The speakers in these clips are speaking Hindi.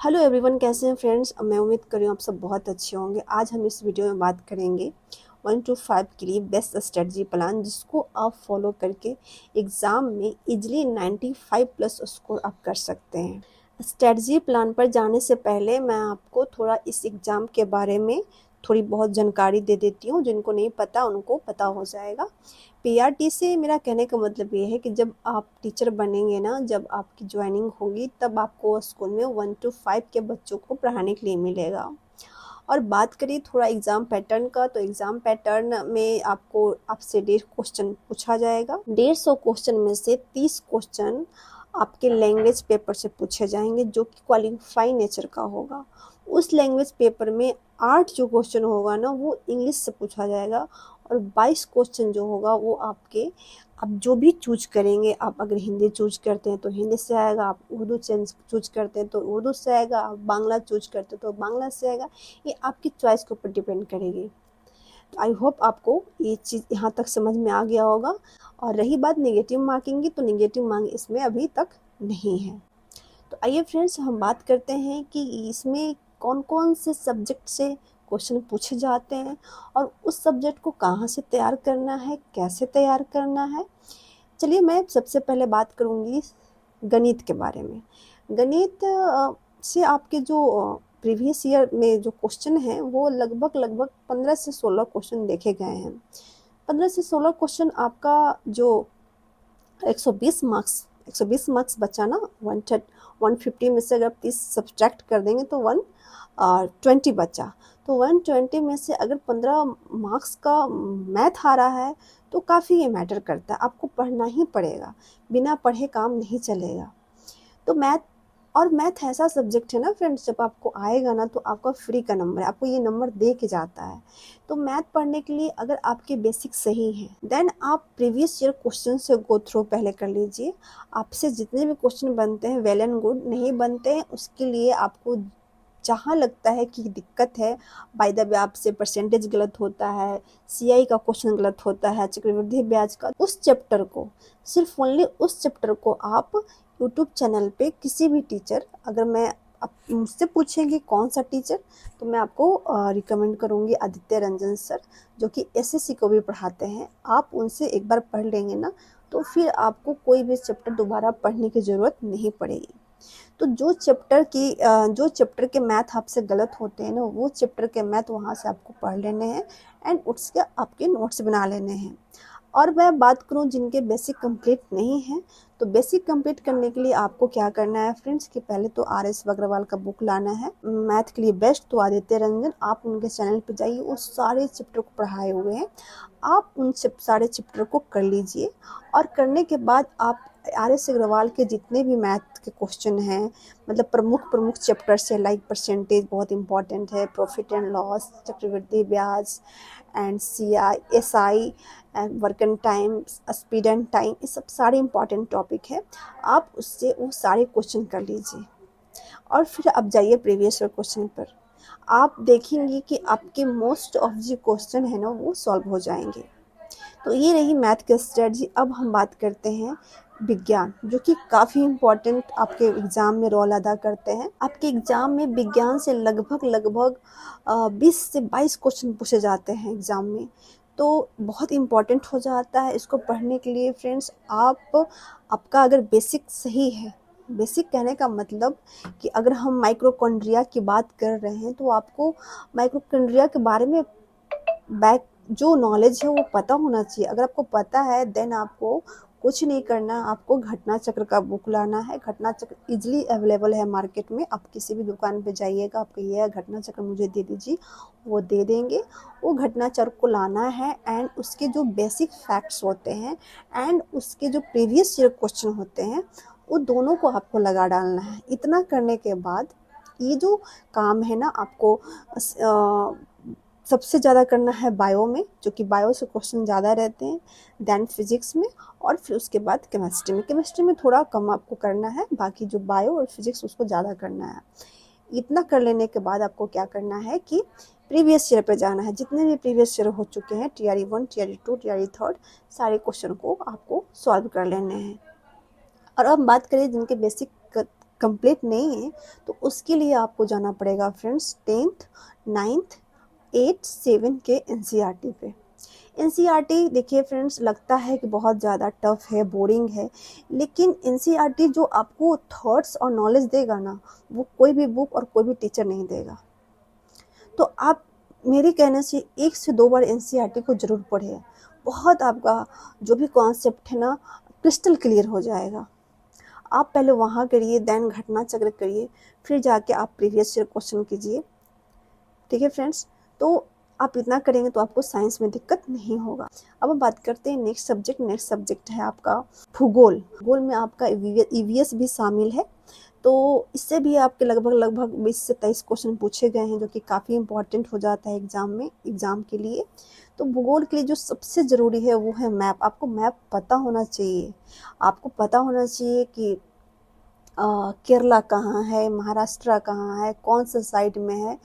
हेलो एवरीवन, कैसे हैं फ्रेंड्स। मैं उम्मीद कर रही हूँ आप सब बहुत अच्छे होंगे। आज हम इस वीडियो में बात करेंगे 1 to 5 के लिए बेस्ट स्ट्रेटजी प्लान, जिसको आप फॉलो करके एग्ज़ाम में इजली 95 प्लस स्कोर आप कर सकते हैं। स्ट्रेटजी प्लान पर जाने से पहले मैं आपको थोड़ा इस एग्ज़ाम के बारे में थोड़ी बहुत जानकारी दे देती हूँ। जिनको नहीं पता उनको पता हो जाएगा। पीआरटी से मेरा कहने का मतलब ये है कि जब आप टीचर बनेंगे ना, जब आपकी ज्वाइनिंग होगी, तब आपको स्कूल में 1 to 5 के बच्चों को पढ़ाने के लिए मिलेगा। और बात करें थोड़ा एग्ज़ाम पैटर्न का, तो एग्ज़ाम पैटर्न में आपको आपसे 150 क्वेश्चन पूछा जाएगा। 150 क्वेश्चन में से 30 क्वेश्चन आपके लैंग्वेज पेपर से पूछे जाएंगे, जो कि क्वालिफाई नेचर का होगा। उस लैंग्वेज पेपर में 8 जो क्वेश्चन होगा ना, वो इंग्लिश से पूछा जाएगा। और 22 क्वेश्चन जो होगा वो आपके, आप जो भी चूज करेंगे, आप अगर हिंदी चूज करते हैं तो हिंदी से आएगा, आप उर्दू चूज करते हैं तो उर्दू से आएगा, आप बांग्ला चूज करते हैं तो बांग्ला से आएगा। ये आपकी चॉइस के ऊपर डिपेंड करेगी। तो आई होप आपको ये चीज़ यहाँ तक समझ में आ गया होगा। और रही बात नेगेटिव मार्किंग की, तो नेगेटिव मार्किंग इसमें अभी तक नहीं है। तो आइए फ्रेंड्स, हम बात करते हैं कि इसमें कौन कौन से सब्जेक्ट से क्वेश्चन पूछे जाते हैं और उस सब्जेक्ट को कहाँ से तैयार करना है, कैसे तैयार करना है। चलिए, मैं सबसे पहले बात करूँगी गणित के बारे में। गणित से आपके जो प्रीवियस ईयर में जो क्वेश्चन हैं, वो लगभग 15 से 16 क्वेश्चन देखे गए हैं। 15 से 16 क्वेश्चन आपका जो 120 मार्क्स बचा ना, 150 में से अगर आप 30 सब्ट्रैक्ट कर देंगे तो 120 बचा। तो 120 में से अगर 15 मार्क्स का मैथ आ रहा है तो काफ़ी ये मैटर करता है। आपको पढ़ना ही पड़ेगा, बिना पढ़े काम नहीं चलेगा। तो मैथ ऐसा सब्जेक्ट है ना फ्रेंड्स, जब आपको आएगा ना तो आपका फ्री का नंबर है, आपको ये नंबर दे के जाता है। तो मैथ पढ़ने के लिए अगर आपके बेसिक सही हैं, देन आप प्रीवियस ईयर क्वेश्चन से गो थ्रू पहले कर लीजिए। आपसे जितने भी क्वेश्चन बनते हैं वेल एंड गुड, नहीं बनते हैं उसके लिए आपको जहाँ लगता है कि दिक्कत है, बाय द वे आपसे परसेंटेज गलत होता है, सीआई का क्वेश्चन गलत होता है, चक्रवृद्धि ब्याज का, उस चैप्टर को, सिर्फ ओनली उस चैप्टर को आप यूट्यूब चैनल पे किसी भी टीचर, अगर मैं आप मुझसे पूछेंगे कौन सा टीचर, तो मैं आपको रिकमेंड करूँगी आदित्य रंजन सर, जो कि एसएससी को भी पढ़ाते हैं। आप उनसे एक बार पढ़ लेंगे ना, तो फिर आपको कोई भी चैप्टर दोबारा पढ़ने की ज़रूरत नहीं पड़ेगी। तो जो चैप्टर के मैथ आपसे गलत होते हैं ना, वो चैप्टर के मैथ वहाँ से आपको पढ़ लेने हैं एंड उसके आपके नोट्स बना लेने हैं। और मैं बात करूँ जिनके बेसिक कंप्लीट नहीं है, तो बेसिक कंप्लीट करने के लिए आपको क्या करना है फ्रेंड्स, कि पहले तो RS अग्रवाल का बुक लाना है मैथ के लिए बेस्ट, तो आदित्य रंजन, आप उनके चैनल पे जाइए, वो सारे चैप्टर को पढ़ाए हुए हैं। आप उन सारे चैप्टर को कर लीजिए। और करने के बाद आप RS अग्रवाल के जितने भी मैथ के क्वेश्चन हैं, मतलब प्रमुख चैप्टर्स है, लाइक परसेंटेज बहुत इंपॉर्टेंट है, प्रॉफिट एंड लॉस, चक्रवृद्धि ब्याज and SI and work and time, speed and time, ये सब सारे इंपॉर्टेंट टॉपिक है। आप उससे वो सारे क्वेश्चन कर लीजिए और फिर आप जाइए प्रीवियस ईयर क्वेश्चन पर। आप देखेंगे कि आपके मोस्ट ऑफ जो क्वेश्चन है ना, वो सॉल्व हो जाएंगे। तो ये रही मैथ की स्ट्रेटजी। अब हम बात करते हैं विज्ञान, जो कि काफ़ी इम्पोर्टेंट आपके एग्ज़ाम में रोल अदा करते हैं। आपके एग्ज़ाम में विज्ञान से लगभग 20 से 22 क्वेश्चन पूछे जाते हैं एग्ज़ाम में। तो बहुत इम्पॉर्टेंट हो जाता है इसको पढ़ने के लिए फ्रेंड्स। आपका अगर बेसिक सही है, बेसिक कहने का मतलब कि अगर हम माइक्रोकॉन्ड्रिया की बात कर रहे हैं, तो आपको माइक्रोकॉन्ड्रिया के बारे में बैक जो नॉलेज है वो पता होना चाहिए। अगर आपको पता है, देन आपको कुछ नहीं करना, आपको घटना चक्र का बुक लाना है। घटना चक्र इजीली अवेलेबल है मार्केट में, आप किसी भी दुकान पे जाइएगा, आप कहिएगा घटना चक्र मुझे दे दीजिए, वो दे देंगे। वो घटना चक्र को लाना है एंड उसके जो बेसिक फैक्ट्स होते हैं एंड उसके जो प्रीवियस ईयर क्वेश्चन होते हैं, वो दोनों को आपको लगा डालना है। इतना करने के बाद ये जो काम है ना, आपको सबसे ज़्यादा करना है बायो में, जो कि बायो से क्वेश्चन ज़्यादा रहते हैं, देन फिजिक्स में, और फिर उसके बाद केमिस्ट्री में। केमिस्ट्री में थोड़ा कम आपको करना है, बाकी जो बायो और फिजिक्स उसको ज़्यादा करना है। इतना कर लेने के बाद आपको क्या करना है कि प्रीवियस ईयर पे जाना है। जितने भी प्रीवियस ईयर हो चुके हैं, TRE 1, TRE 2, TRE 3, सारे क्वेश्चन को आपको सॉल्व कर लेने हैं। और अब बात करें जिनके बेसिक कंप्लीट नहीं है तो उसके लिए आपको जाना पड़ेगा फ्रेंड्स 10th 9th 8 7 के एनसीईआरटी पे। एनसीईआरटी देखिए फ्रेंड्स, लगता है कि बहुत ज़्यादा टफ है, बोरिंग है, लेकिन एनसीईआरटी जो आपको थॉट्स और नॉलेज देगा ना, वो कोई भी बुक और कोई भी टीचर नहीं देगा। तो आप मेरे कहने से 1 से 2 बार एनसीईआरटी को ज़रूर पढ़िए। बहुत आपका जो भी कॉन्सेप्ट है ना क्रिस्टल क्लियर हो जाएगा। आप पहले वहाँ करिए, देन घटना चक्र करिए, फिर जाके आप प्रीवियस ईयर क्वेश्चन कीजिए। ठीक है फ्रेंड्स, तो आप इतना करेंगे तो आपको साइंस में दिक्कत नहीं होगा। अब हम बात करते हैं नेक्स्ट सब्जेक्ट। नेक्स्ट सब्जेक्ट है आपका भूगोल। भूगोल में आपका ईवीएस भी शामिल है, तो इससे भी आपके लगभग 20 से 23 क्वेश्चन पूछे गए हैं, जो कि काफ़ी इंपॉर्टेंट हो जाता है एग्ज़ाम के लिए। तो भूगोल के लिए जो सबसे ज़रूरी है वो है मैप। आपको मैप पता होना चाहिए। आपको पता होना चाहिए कि केरला कहाँ है, महाराष्ट्र कहाँ है, कौन सा साइड में है,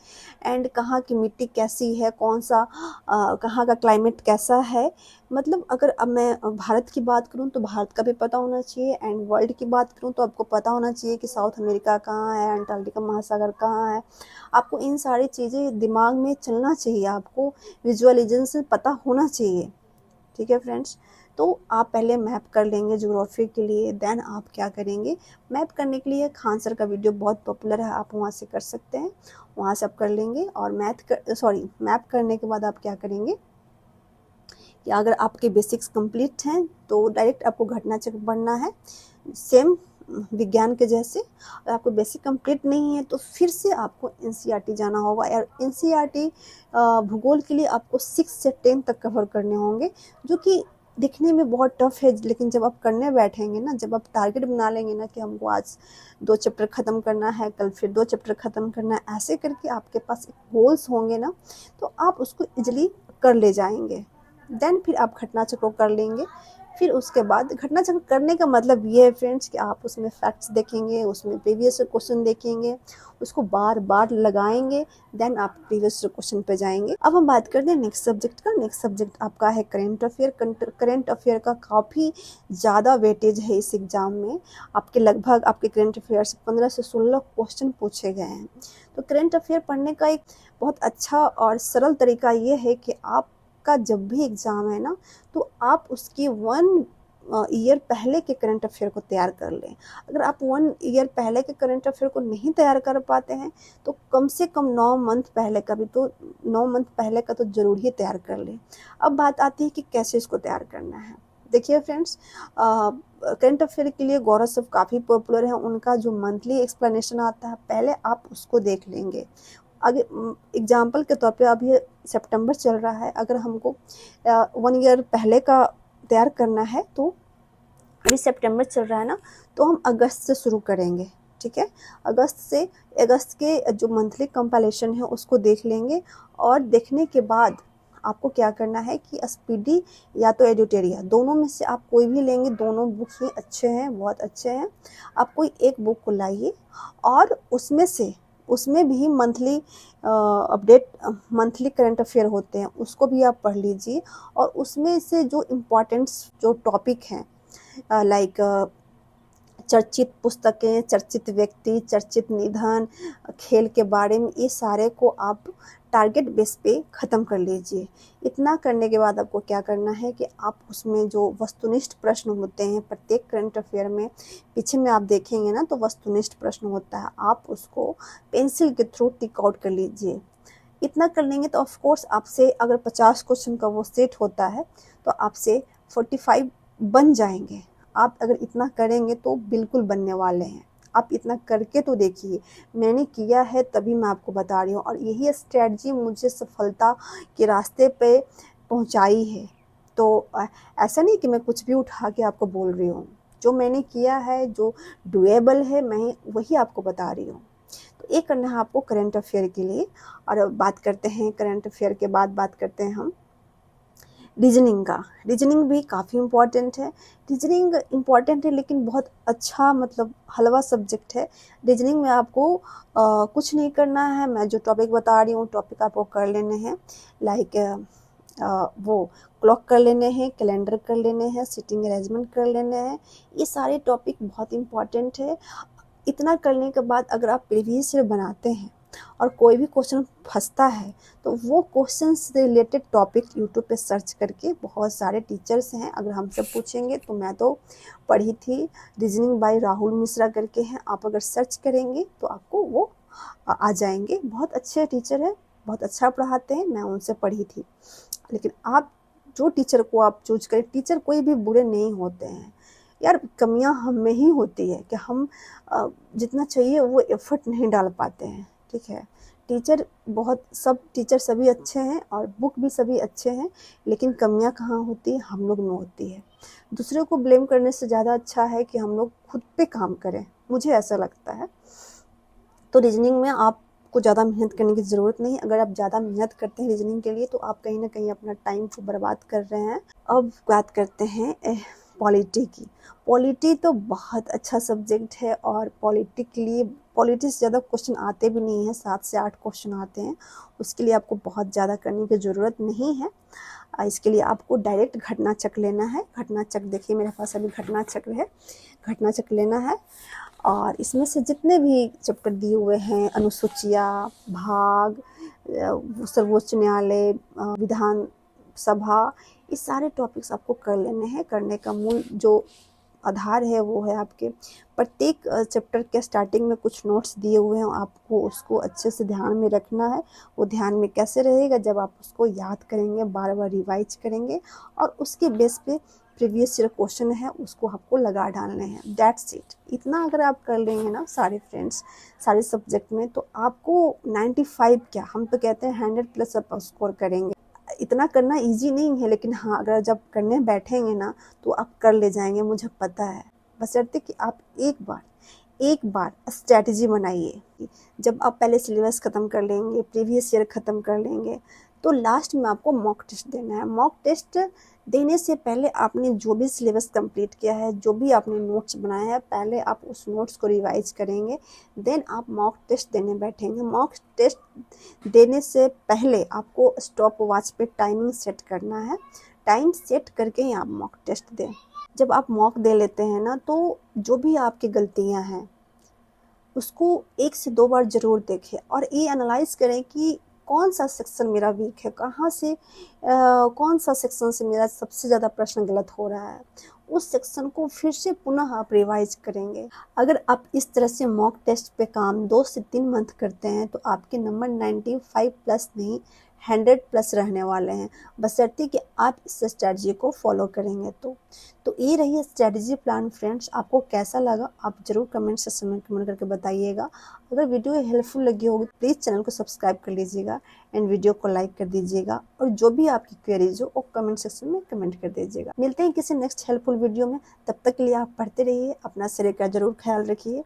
एंड कहाँ की मिट्टी कैसी है, कहाँ का क्लाइमेट कैसा है। मतलब अगर अब मैं भारत की बात करूँ तो भारत का भी पता होना चाहिए, एंड वर्ल्ड की बात करूँ तो आपको पता होना चाहिए कि साउथ अमेरिका कहाँ है, अंटार्कटिका महासागर कहाँ है। आपको इन सारी चीज़ें दिमाग में चलना चाहिए, आपको विजुअलाइजेशन पता होना चाहिए। ठीक है फ्रेंड्स, तो आप पहले मैप कर लेंगे ज्योग्राफी के लिए, देन आप क्या करेंगे, मैप करने के लिए खान सर का वीडियो बहुत पॉपुलर है, आप वहाँ से कर सकते हैं, वहाँ से आप कर लेंगे। और मैप करने के बाद आप क्या करेंगे कि अगर आपके बेसिक्स कंप्लीट हैं तो डायरेक्ट आपको घटना चक्र पढ़ना है, सेम विज्ञान के जैसे। अगर आपको बेसिक कंप्लीट नहीं है तो फिर से आपको एनसीईआरटी जाना होगा। और एनसीईआरटी भूगोल के लिए आपको 6 से 10 तक कवर करने होंगे, जो कि दिखने में बहुत टफ है, लेकिन जब आप करने बैठेंगे ना, जब आप टारगेट बना लेंगे ना कि हमको आज 2 चैप्टर ख़त्म करना है, कल फिर 2 चैप्टर ख़त्म करना है, ऐसे करके आपके पास गोल्स होंगे ना, तो आप उसको ईजिली कर ले जाएंगे। देन फिर आप घटना चक्र कर लेंगे। फिर उसके बाद घटना चक्र करने का मतलब ये है फ्रेंड्स कि आप उसमें फैक्ट्स देखेंगे, उसमें प्रीवियस क्वेश्चन देखेंगे, उसको बार बार लगाएंगे, देन आप प्रीवियस क्वेश्चन पे जाएंगे। अब हम बात करते हैं नेक्स्ट सब्जेक्ट का। नेक्स्ट सब्जेक्ट आपका है करेंट अफेयर। करेंट अफेयर का काफ़ी ज़्यादा वेटेज है इस एग्ज़ाम में। आपके करेंट अफेयर से 15 से 16 क्वेश्चन पूछे गए हैं। तो करेंट अफेयर पढ़ने का एक बहुत अच्छा और सरल तरीका ये है कि आप का जब भी एग्ज़ाम है ना, तो आप उसकी 1 ईयर पहले के करंट अफेयर को तैयार कर लें। अगर आप 1 ईयर पहले के करंट अफेयर को नहीं तैयार कर पाते हैं तो कम से कम 9 मंथ पहले का तो ज़रूर ही तैयार कर लें। अब बात आती है कि कैसे इसको तैयार करना है। देखिए फ्रेंड्स, करंट अफेयर के लिए गौरव सर काफ़ी पॉपुलर है। उनका जो मंथली एक्सप्लेनेशन आता है, पहले आप उसको देख लेंगे। आगे एग्जाम्पल के तौर पे अभी सितंबर चल रहा है, अगर हमको 1 ईयर पहले का तैयार करना है तो अभी सितंबर चल रहा है ना, तो हम अगस्त से शुरू करेंगे। ठीक है, अगस्त के जो मंथली कंपाइलेशन है उसको देख लेंगे। और देखने के बाद आपको क्या करना है कि स्पीडी या तो एडिटोरिया, दोनों में से आप कोई भी लेंगे, दोनों बुक्स ही अच्छे हैं, बहुत अच्छे हैं। आप कोई एक बुक को लाइए और उसमें भी मंथली करंट अफेयर होते हैं, उसको भी आप पढ़ लीजिए। और उसमें से जो इम्पोर्टेंट्स जो टॉपिक हैं, लाइक चर्चित पुस्तकें, चर्चित व्यक्ति, चर्चित निधन, खेल के बारे में, ये सारे को आप टारगेट बेस पे ख़त्म कर लीजिए। इतना करने के बाद आपको क्या करना है कि आप उसमें जो वस्तुनिष्ठ प्रश्न होते हैं प्रत्येक करंट अफेयर में, पीछे में आप देखेंगे ना तो वस्तुनिष्ठ प्रश्न होता है, आप उसको पेंसिल के थ्रू टिक आउट कर लीजिए। इतना कर लेंगे तो ऑफकोर्स आपसे अगर 50 क्वेश्चन का वो सेट होता है तो आपसे 45 बन जाएंगे। आप अगर इतना करेंगे तो बिल्कुल बनने वाले हैं। आप इतना करके तो देखिए, मैंने किया है तभी मैं आपको बता रही हूँ, और यही स्ट्रेटजी मुझे सफलता के रास्ते पे पहुँचाई है। तो ऐसा नहीं कि मैं कुछ भी उठा के आपको बोल रही हूँ, जो मैंने किया है, जो डुएबल है, मैं वही आपको बता रही हूँ। तो ये करना है आपको करंट अफेयर के लिए। और अब बात करते हैं करंट अफेयर के बाद बात करते हैं हम रीजनिंग का। रीजनिंग भी काफ़ी इम्पॉर्टेंट है। रीजनिंग इम्पॉर्टेंट है लेकिन बहुत अच्छा, मतलब हलवा सब्जेक्ट है। रीजनिंग में आपको कुछ नहीं करना है, मैं जो टॉपिक बता रही हूँ टॉपिक आपको कर लेने हैं। लाइक वो क्लॉक कर लेने हैं, कैलेंडर कर लेने हैं, सिटिंग अरेंजमेंट कर लेने हैं। ये सारे टॉपिक बहुत इम्पॉर्टेंट है। इतना करने के बाद अगर आप प्रीवियस ईयर बनाते हैं और कोई भी क्वेश्चन फंसता है तो वो क्वेश्चन से रिलेटेड टॉपिक यूट्यूब पे सर्च करके, बहुत सारे टीचर्स हैं, अगर हमसे पूछेंगे तो मैं तो पढ़ी थी, रीजनिंग बाय राहुल मिश्रा करके हैं, आप अगर सर्च करेंगे तो आपको वो आ जाएंगे। बहुत अच्छे टीचर हैं, बहुत अच्छा पढ़ाते हैं, मैं उनसे पढ़ी थी। लेकिन आप जो टीचर को आप चूज करें, टीचर कोई भी बुरे नहीं होते हैं यार, कमियां हम में ही होती है कि हम जितना चाहिए वो एफर्ट नहीं डाल पाते हैं, ठीक है। टीचर बहुत, सब टीचर सभी अच्छे हैं और बुक भी सभी अच्छे हैं, लेकिन कमियां कहाँ होती है, हम लोग में होती है। दूसरे को ब्लेम करने से ज़्यादा अच्छा है कि हम लोग खुद पे काम करें, मुझे ऐसा लगता है। तो रीजनिंग में आपको ज़्यादा मेहनत करने की ज़रूरत नहीं। अगर आप ज़्यादा मेहनत करते हैं रीजनिंग के लिए तो आप कहीं ना कहीं अपना टाइम को बर्बाद कर रहे हैं। अब बात करते हैं पॉलिटी की। पॉलिटी तो बहुत अच्छा सब्जेक्ट है और पॉलिटी के लिए, पॉलिटी से ज़्यादा क्वेश्चन आते भी नहीं हैं, 7 से 8 क्वेश्चन आते हैं। उसके लिए आपको बहुत ज़्यादा करने की ज़रूरत नहीं है। इसके लिए आपको डायरेक्ट घटना चक्र लेना है। घटना चक्र देखिए मेरे पास अभी घटना चक्र है, घटना चक्र लेना है और इसमें से जितने भी चैप्टर दिए हुए हैं, अनुसूचियाँ, भाग, सर्वोच्च न्यायालय, विधान सभा, ये सारे टॉपिक्स आपको कर लेने हैं। करने का मूल जो आधार है वो है आपके प्रत्येक चैप्टर के स्टार्टिंग में कुछ नोट्स दिए हुए हैं, आपको उसको अच्छे से ध्यान में रखना है। वो ध्यान में कैसे रहेगा, जब आप उसको याद करेंगे, बार बार रिवाइज करेंगे और उसके बेस पे प्रीवियस ईयर क्वेश्चन है उसको आपको लगा डालने हैं। That's it. इतना अगर आप कर लेंगे ना सारे फ्रेंड्स, सारे सब्जेक्ट में, तो आपको 95 क्या, हम तो कहते हैं 100+ आप स्कोर करेंगे। इतना करना इजी नहीं है, लेकिन हाँ अगर जब करने बैठेंगे ना तो आप कर ले जाएंगे, मुझे पता है। बशर्ते कि आप एक बार स्ट्रैटेजी बनाइए। जब आप पहले सिलेबस ख़त्म कर लेंगे, प्रीवियस ईयर ख़त्म कर लेंगे, तो लास्ट में आपको मॉक टेस्ट देना है। मॉक टेस्ट देने से पहले आपने जो भी सिलेबस कंप्लीट किया है, जो भी आपने नोट्स बनाए हैं, पहले आप उस नोट्स को रिवाइज करेंगे, देन आप मॉक टेस्ट देने बैठेंगे। मॉक टेस्ट देने से पहले आपको स्टॉप वॉच पे टाइमिंग सेट करना है। टाइम सेट करके ही आप मॉक टेस्ट दें। जब आप मॉक दे लेते हैं ना, तो जो भी आपकी गलतियां हैं उसको 1 से 2 बार ज़रूर देखें और ये एनालाइज करें कि कौन सा सेक्शन मेरा वीक है, कहाँ से कौन सा सेक्शन से मेरा सबसे ज़्यादा प्रश्न गलत हो रहा है। उस सेक्शन को फिर से पुनः आप रिवाइज करेंगे। अगर आप इस तरह से मॉक टेस्ट पे काम 2 से 3 मंथ करते हैं तो आपके नंबर 95+ नहीं 100+ रहने वाले हैं, बशर्ते कि आप इस स्ट्रैटेजी को फॉलो करेंगे तो ये रही स्ट्रैटेजी प्लान फ्रेंड्स। आपको कैसा लगा आप ज़रूर कमेंट सेक्शन में कमेंट करके बताइएगा। अगर वीडियो हेल्पफुल लगी होगी प्लीज़ चैनल को सब्सक्राइब कर लीजिएगा एंड वीडियो को लाइक कर दीजिएगा और जो भी आपकी क्वेरीज हो वो कमेंट सेक्शन में कमेंट कर दीजिएगा। मिलते हैं किसी नेक्स्ट हेल्पफुल वीडियो में, तब तक के लिए आप पढ़ते रहिए, अपना शरीर का ज़रूर ख्याल रखिए।